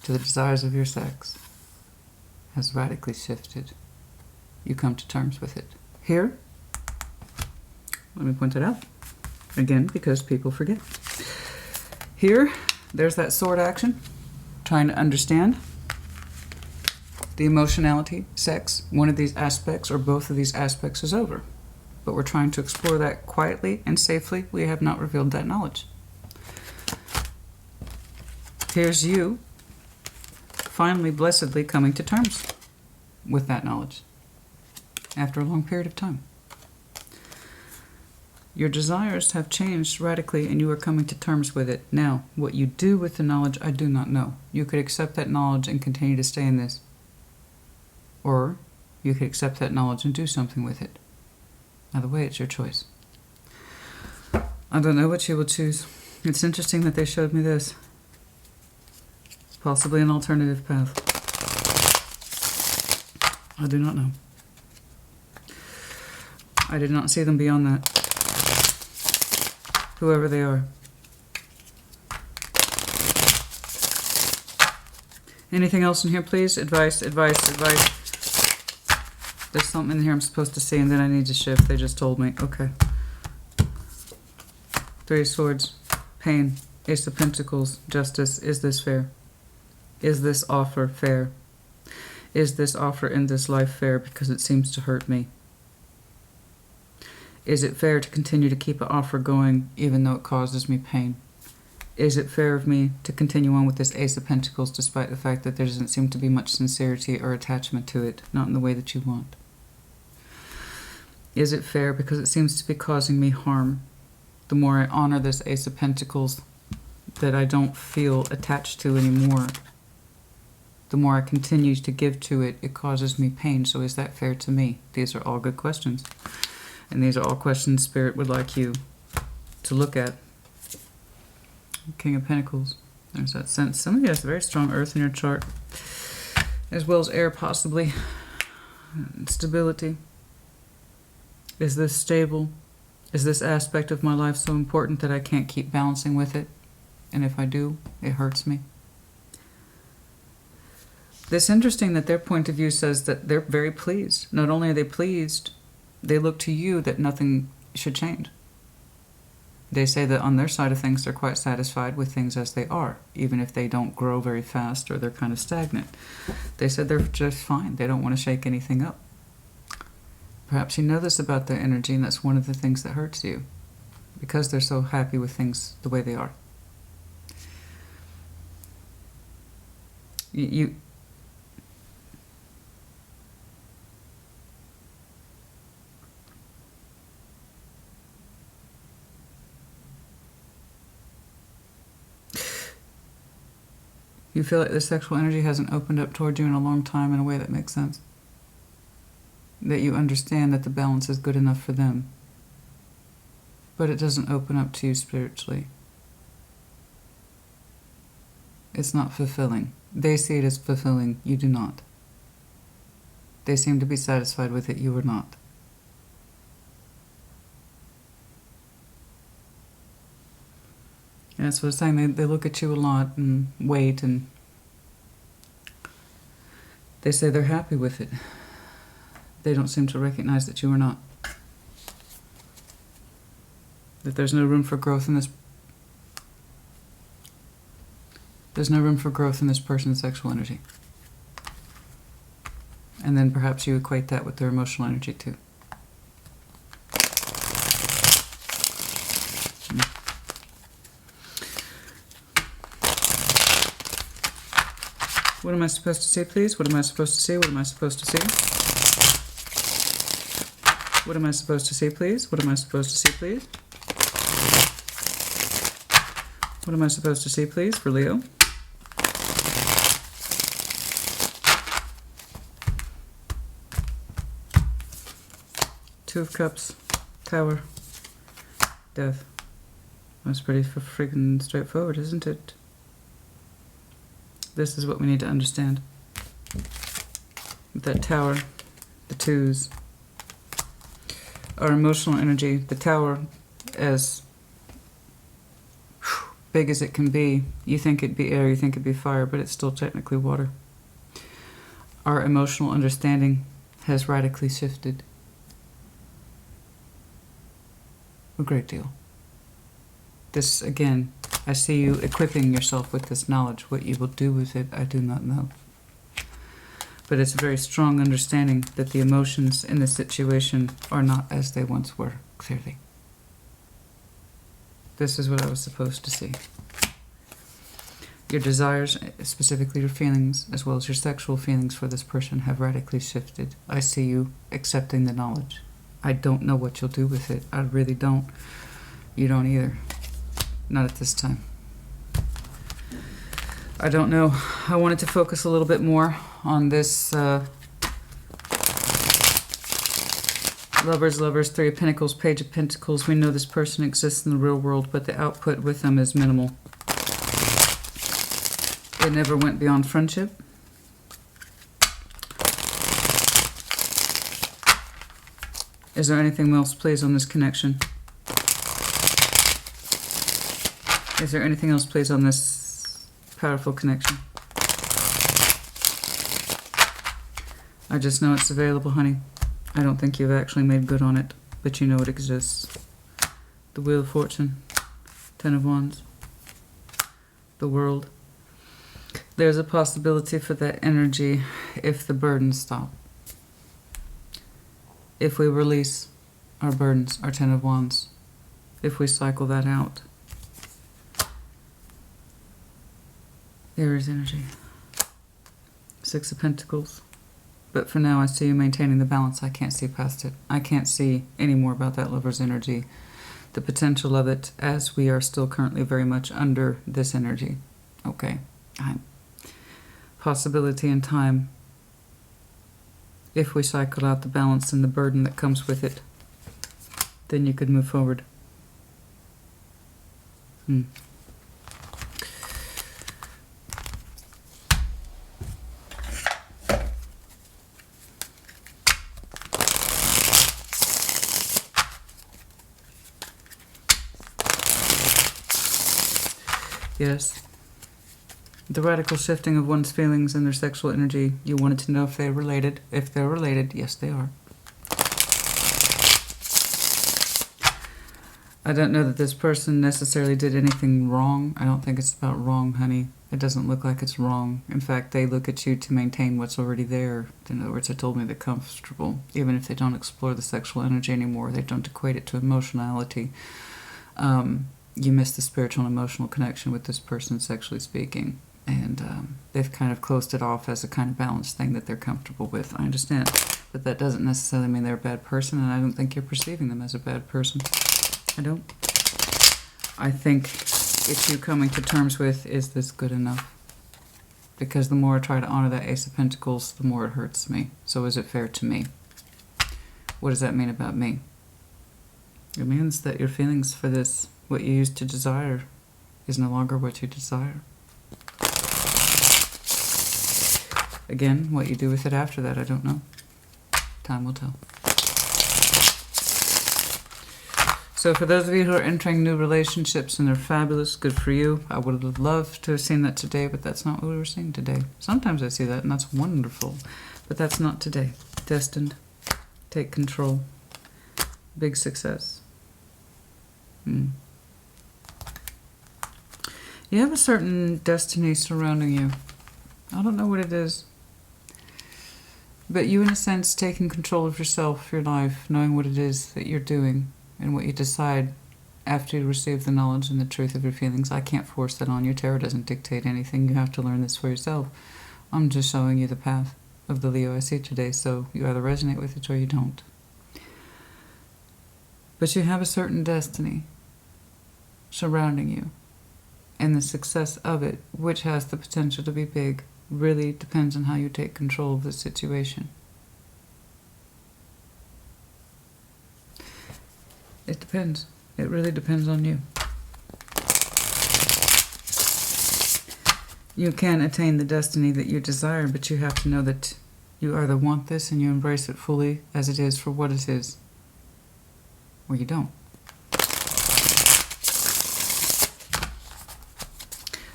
to the desires of your sex, has radically shifted. You come to terms with it. Here, let me point it out again because people forget. Here, there's that sword action, trying to understand the emotionality, sex. One of these aspects or both of these aspects is over. But we're trying to explore that quietly and safely. We have not revealed that knowledge. Here's you finally, blessedly coming to terms with that knowledge after a long period of time. Your desires have changed radically and you are coming to terms with it. Now, what you do with the knowledge, I do not know. You could accept that knowledge and continue to stay in this. Or you could accept that knowledge and do something with it. Either way, it's your choice. I don't know what you will choose. It's interesting that they showed me this. Possibly an alternative path. I do not know. I did not see them beyond that. Whoever they are. Anything else in here, please? Advice, advice, advice. There's something in here I'm supposed to see and then I need to shift. They just told me. Okay. Three of Swords. Pain. Ace of Pentacles. Justice. Is this fair? Is this offer fair? Is this offer in this life fair because it seems to hurt me? Is it fair to continue to keep an offer going even though it causes me pain? Is it fair of me to continue on with this Ace of Pentacles despite the fact that there doesn't seem to be much sincerity or attachment to it, not in the way that you want? Is it fair because it seems to be causing me harm? The more I honor this Ace of Pentacles that I don't feel attached to anymore, the more I continue to give to it, it causes me pain. So is that fair to me? These are all good questions. And these are all questions Spirit would like you to look at. King of Pentacles. There's that sense. Some of you have very strong earth in your chart, as well as air possibly. Stability. Is this stable? Is this aspect of my life so important that I can't keep balancing with it? And if I do, it hurts me. It's interesting that their point of view says that they're very pleased. Not only are they pleased, they look to you that nothing should change. They say that on their side of things, they're quite satisfied with things as they are, even if they don't grow very fast or they're kind of stagnant. They said they're just fine. They don't want to shake anything up. Perhaps you know this about their energy, and that's one of the things that hurts you, because they're so happy with things the way they are. You feel like the sexual energy hasn't opened up toward you in a long time in a way that makes sense. that you understand that the balance is good enough for them. But it doesn't open up to you spiritually. It's not fulfilling. They see it as fulfilling. You do not. They seem to be satisfied with it. You are not. And that's what I'm saying. They look at you a lot and wait, and they say they're happy with it. They don't seem to recognize that you are not. That there's no room for growth in this. There's no room for growth in this person's sexual energy. And then perhaps you equate that with their emotional energy too. What am I supposed to see, please? What am I supposed to see? What am I supposed to see? What am I supposed to see, please? What am I supposed to see, please? What am I supposed to see, please, for Leo? Two of Cups, Tower, Death. That's pretty freaking straightforward, isn't it? This is what we need to understand. With that Tower, the twos, our emotional energy, the Tower, as big as it can be. You think it'd be air, you think it'd be fire, but it's still technically water. Our emotional understanding has radically shifted. A great deal. This, again, I see you equipping yourself with this knowledge. What you will do with it, I do not know. But it's a very strong understanding that the emotions in this situation are not as they once were, clearly. This is what I was supposed to see. Your desires, specifically your feelings, as well as your sexual feelings for this person, have radically shifted. I see you accepting the knowledge. I don't know what you'll do with it. I really don't. You don't either. Not at this time. I don't know. I wanted to focus a little bit more on this Lovers, Three of Pentacles, Page of Pentacles. We know this person exists in the real world, but the output with them is minimal. It never went beyond friendship. Is there anything else, please, on this connection? Is there anything else, please, on this powerful connection? I just know it's available, honey. I don't think you've actually made good on it, but you know it exists. The Wheel of Fortune, Ten of Wands, the World. There's a possibility for that energy if the burdens stop. If we release our burdens, our Ten of Wands, if we cycle that out. There is energy. Six of Pentacles. But for now, I see you maintaining the balance. I can't see past it. I can't see any more about that Lover's energy. The potential of it, as we are still currently very much under this energy. Okay. Possibility in time. If we cycle out the balance and the burden that comes with it, then you could move forward. Yes. The radical shifting of one's feelings and their sexual energy. You wanted to know if they're related. If they're related, yes, they are. I don't know that this person necessarily did anything wrong. I don't think it's about wrong, honey. It doesn't look like it's wrong. In fact, they look at you to maintain what's already there. In other words, they told me they're comfortable. Even if they don't explore the sexual energy anymore, they don't equate it to emotionality. You miss the spiritual and emotional connection with this person, sexually speaking. And they've kind of closed it off as a kind of balanced thing that they're comfortable with. I understand. But that doesn't necessarily mean they're a bad person, and I don't think you're perceiving them as a bad person. I don't. I think it's you coming to terms with, is this good enough? Because the more I try to honor that Ace of Pentacles, the more it hurts me. So is it fair to me? What does that mean about me? It means that your feelings for this, what you used to desire, is no longer what you desire. Again, what you do with it after that, I don't know. Time will tell. So for those of you who are entering new relationships and they're fabulous, good for you. I would have loved to have seen that today, but that's not what we were seeing today. Sometimes I see that and that's wonderful, but that's not today. Destined. Take control. Big success. You have a certain destiny surrounding you. I don't know what it is. But you, in a sense, taking control of yourself, your life, knowing what it is that you're doing and what you decide after you receive the knowledge and the truth of your feelings. I can't force that on you. Tarot doesn't dictate anything. You have to learn this for yourself. I'm just showing you the path of the Leo I see today, so you either resonate with it or you don't. But you have a certain destiny surrounding you, and the success of it, which has the potential to be big, really depends on how you take control of the situation. It depends. It really depends on you. You can attain the destiny that you desire, but you have to know that you either want this and you embrace it fully as it is for what it is, or you don't.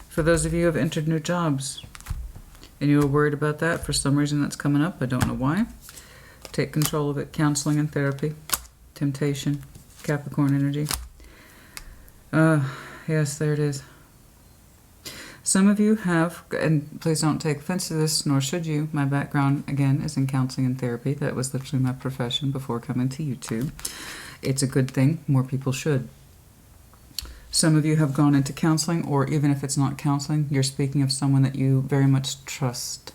For those of you who have entered new jobs and you are worried about that, for some reason that's coming up, I don't know why, take control of it. Counseling and therapy. Temptation. Capricorn energy. Yes, there it is. Some of you have, and please don't take offense to this, nor should you. My background, again, is in counseling and therapy. That was literally my profession before coming to YouTube. It's a good thing. More people should. Some of you have gone into counseling, or even if it's not counseling, you're speaking of someone that you very much trust.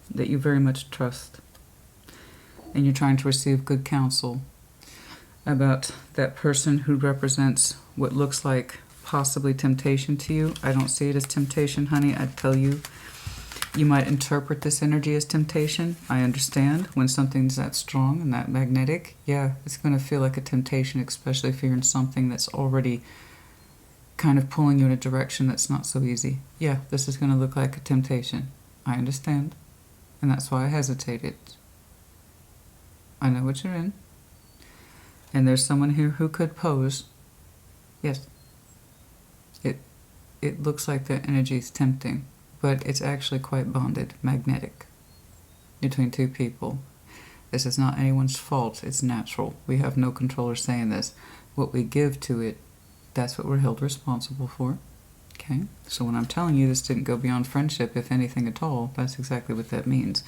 And you're trying to receive good counsel about that person who represents what looks like possibly temptation to you. I don't see it as temptation, honey. I'd tell you, you might interpret this energy as temptation. I understand when something's that strong and that magnetic. Yeah, it's going to feel like a temptation, especially if you're in something that's already kind of pulling you in a direction that's not so easy. Yeah, this is going to look like a temptation. I understand. And that's why I hesitated. I know what you're in. And there's someone here who could pose. Yes. It looks like the energy is tempting, but it's actually quite bonded, magnetic, between two people. This is not anyone's fault. It's natural. We have no control or say in this. What we give to it, that's what we're held responsible for. Okay? So when I'm telling you this didn't go beyond friendship, if anything at all, that's exactly what that means.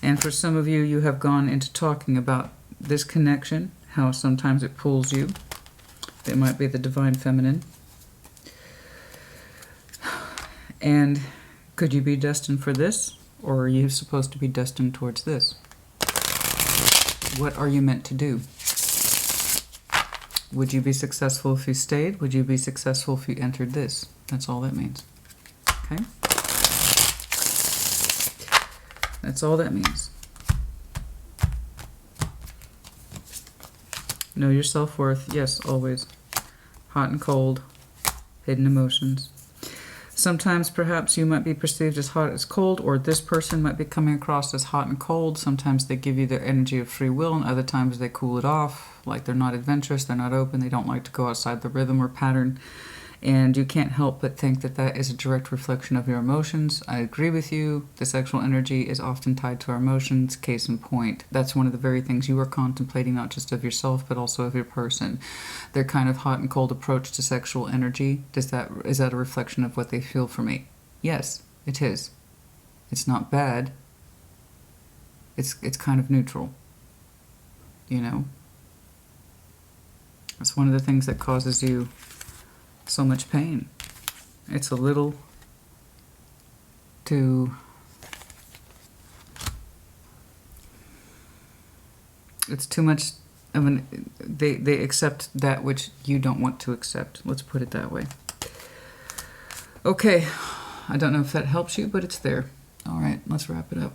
And for some of you, you have gone into talking about this connection, how sometimes it pulls you. It might be the divine feminine. And could you be destined for this, or are you supposed to be destined towards this? What are you meant to do? Would you be successful if you stayed? Would you be successful if you entered this? That's all that means. Okay? That's all that means. Know your self-worth. Yes, always. Hot and cold. Hidden emotions. Sometimes perhaps you might be perceived as hot as cold, or this person might be coming across as hot and cold. Sometimes they give you their energy of free will, and other times they cool it off, like they're not adventurous, they're not open, they don't like to go outside the rhythm or pattern. And you can't help but think that that is a direct reflection of your emotions. I agree with you. The sexual energy is often tied to our emotions. Case in point, that's one of the very things you are contemplating, not just of yourself, but also of your person. Their kind of hot and cold approach to sexual energy, is that a reflection of what they feel for me? Yes, it is. It's not bad. It's kind of neutral. You know? It's one of the things that causes you so much pain. It's a little it's too much of an, they accept that which you don't want to accept. Let's put it that way. Okay, I don't know if that helps you, but it's there. All right, let's wrap it up.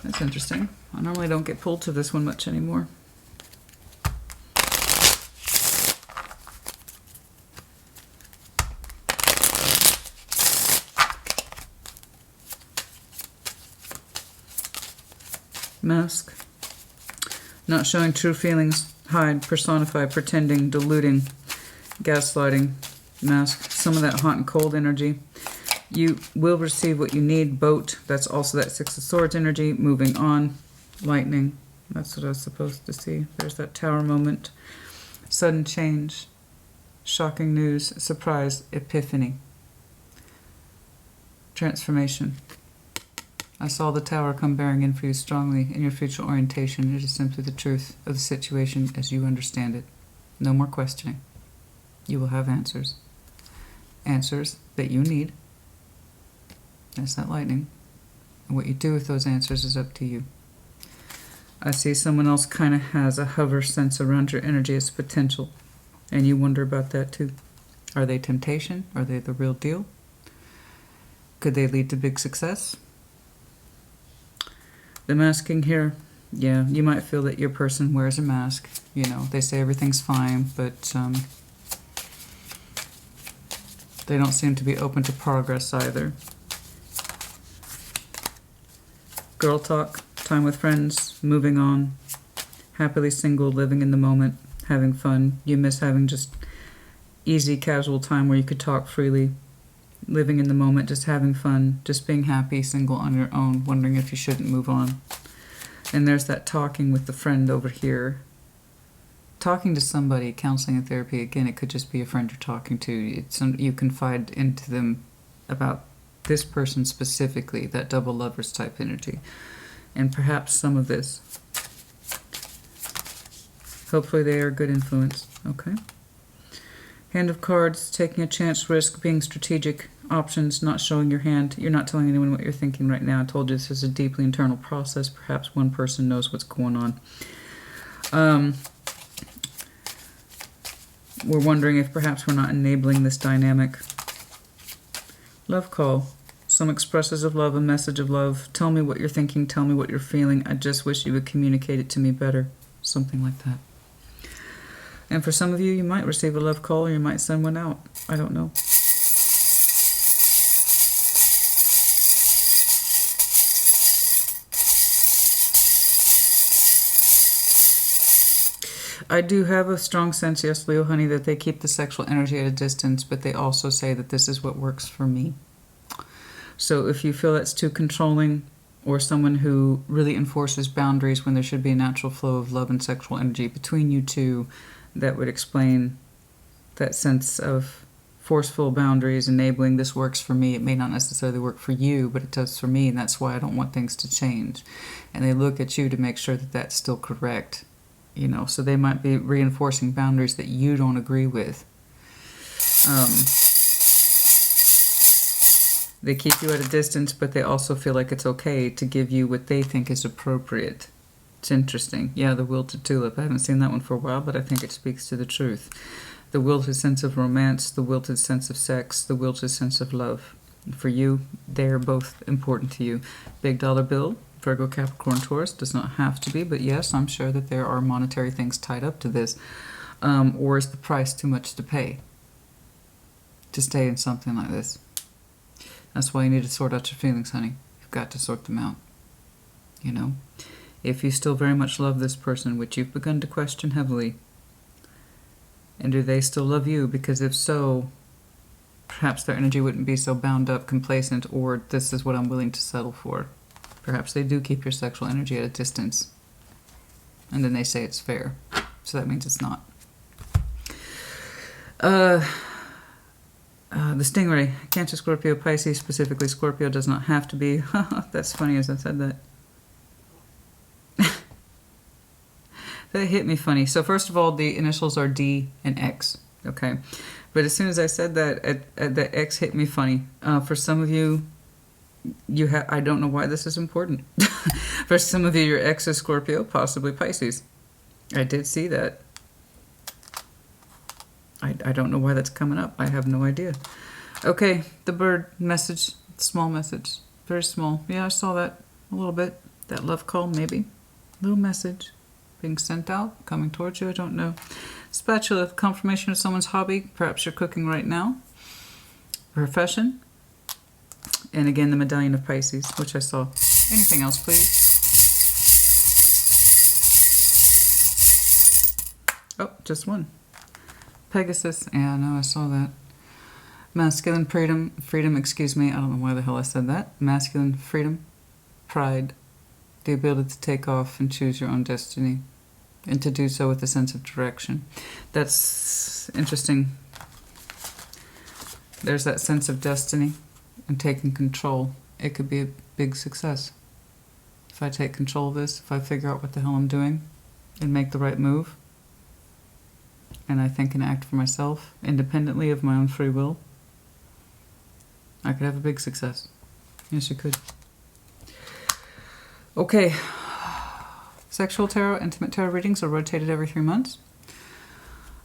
That's interesting. I normally don't get pulled to this one much anymore. Mask. Not showing true feelings. Hide, personify, pretending, diluting, gaslighting. Mask. Some of that hot and cold energy. You will receive what you need. Boat. That's also that Six of Swords energy. Moving on. Lightning. That's what I was supposed to see. There's that Tower moment. Sudden change. Shocking news. Surprise. Epiphany. Transformation. I saw the Tower come bearing in for you strongly in your future orientation. It is simply the truth of the situation as you understand it. No more questioning. You will have answers. Answers that you need. That's that lightning. And what you do with those answers is up to you. I see someone else kind of has a hover sense around your energy as potential. And you wonder about that too. Are they temptation? Are they the real deal? Could they lead to big success? The masking here, yeah, you might feel that your person wears a mask. You know, they say everything's fine, but they don't seem to be open to progress either. Girl talk, time with friends, moving on, happily single, living in the moment, having fun. You miss having just easy, casual time where you could talk freely. Living in the moment, just having fun, just being happy, single on your own, wondering if you shouldn't move on. And there's that talking with the friend over here. Talking to somebody, counseling and therapy, again, it could just be a friend you're talking to. You confide into them about this person specifically, that double lovers type energy. And perhaps some of this. Hopefully they are a good influence. Okay. Hand of cards, taking a chance, risk, being strategic, options, not showing your hand. You're not telling anyone what you're thinking right now. I told you this is a deeply internal process. Perhaps one person knows what's going on. We're wondering if perhaps we're not enabling this dynamic. Love call. Some expresses of love, a message of love. Tell me what you're thinking. Tell me what you're feeling. I just wish you would communicate it to me better. Something like that. And for some of you, you might receive a love call or you might send one out. I don't know. I do have a strong sense, yes, Leo, honey, that they keep the sexual energy at a distance, but they also say that this is what works for me. So if you feel that's too controlling or someone who really enforces boundaries when there should be a natural flow of love and sexual energy between you two, that would explain that sense of forceful boundaries, enabling this works for me. It may not necessarily work for you, but it does for me, and that's why I don't want things to change. And they look at you to make sure that that's still correct. You know, so they might be reinforcing boundaries that you don't agree with. They keep you at a distance, but they also feel like it's okay to give you what they think is appropriate. It's interesting. Yeah, the wilted tulip. I haven't seen that one for a while, but I think it speaks to the truth. The wilted sense of romance, the wilted sense of sex, the wilted sense of love. For you, they're both important to you. Big dollar bill, Virgo, Capricorn, Taurus. Does not have to be, but yes, I'm sure that there are monetary things tied up to this. Or is the price too much to pay to stay in something like this? That's why you need to sort out your feelings, honey. You've got to sort them out. You know? If you still very much love this person, which you've begun to question heavily, and do they still love you? Because if so, perhaps their energy wouldn't be so bound up, complacent, or this is what I'm willing to settle for. Perhaps they do keep your sexual energy at a distance. And then they say it's fair. So that means it's not. The stingray. Cancer, Scorpio, Pisces, specifically Scorpio, does not have to be. That's funny as I said that. That hit me funny. So first of all, the initials are D and X. Okay. But as soon as I said that, the X hit me funny. For some of you, I don't know why this is important. For some of you, your X is Scorpio, possibly Pisces. I did see that. I don't know why that's coming up. I have no idea. Okay, the bird message, small message, very small. Yeah, I saw that a little bit. That love call, maybe. Little message being sent out, coming towards you, I don't know. Spatula, confirmation of someone's hobby. Perhaps you're cooking right now. Profession. And again, the medallion of Pisces, which I saw. Anything else, please? Oh, just one. Pegasus. Yeah, I know, I saw that. Masculine freedom, excuse me, I don't know why the hell I said that. Masculine freedom, pride, the ability to take off and choose your own destiny, and to do so with a sense of direction. That's interesting. There's that sense of destiny and taking control. It could be a big success. If I take control of this, if I figure out what the hell I'm doing and make the right move, and I think and act for myself, independently of my own free will, I could have a big success. Yes, you could. Okay. Sexual tarot, intimate tarot readings are rotated every 3 months.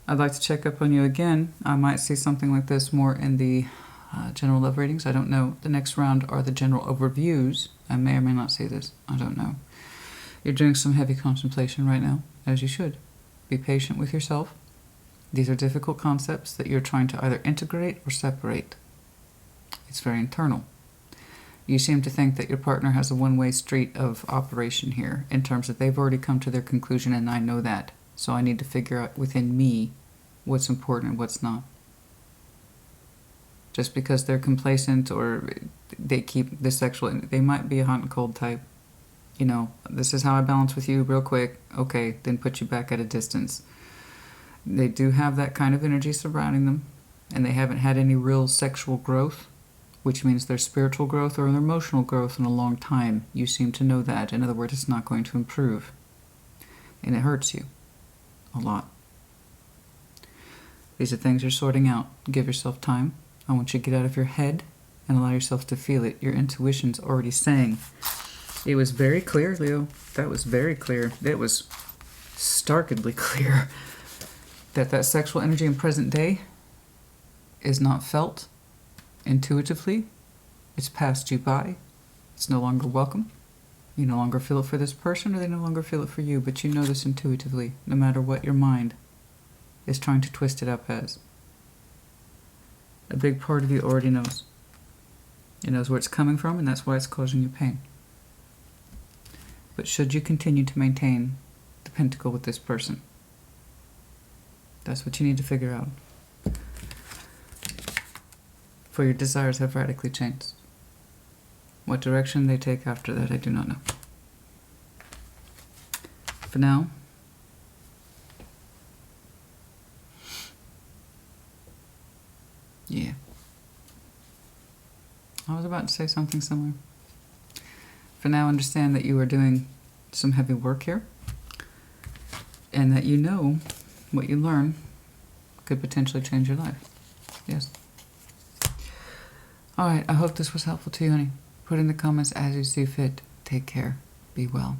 I'd like to check up on you again. I might see something like this more in the general love readings. I don't know. The next round are the general overviews. I may or may not see this. I don't know. You're doing some heavy contemplation right now, as you should. Be patient with yourself. These are difficult concepts that you're trying to either integrate or separate. It's very internal. You seem to think that your partner has a one-way street of operation here, in terms that they've already come to their conclusion and I know that. So I need to figure out within me what's important and what's not. Just because they're complacent or they keep the sexual, they might be a hot and cold type. You know, this is how I balance with you real quick. Okay, then put you back at a distance. They do have that kind of energy surrounding them, and they haven't had any real sexual growth, which means their spiritual growth or their emotional growth in a long time. You seem to know that. In other words, it's not going to improve. And it hurts you a lot. These are things you're sorting out. Give yourself time. I want you to get out of your head and allow yourself to feel it. Your intuition's already saying. It was very clear, Leo. That was very clear. It was starkly clear that sexual energy in present day is not felt intuitively. It's passed you by. It's no longer welcome. You no longer feel it for this person, or they no longer feel it for you, but you know this intuitively, no matter what your mind is trying to twist it up as. A big part of you already knows. It knows where it's coming from, and that's why it's causing you pain. But should you continue to maintain the pentacle with this person? That's what you need to figure out. For your desires have radically changed. What direction they take after that, I do not know. For now, yeah. I was about to say something similar. For now, understand that you are doing some heavy work here, and that you know what you learn could potentially change your life. Yes. All right, I hope this was helpful to you, honey. Put in the comments as you see fit. Take care. Be well.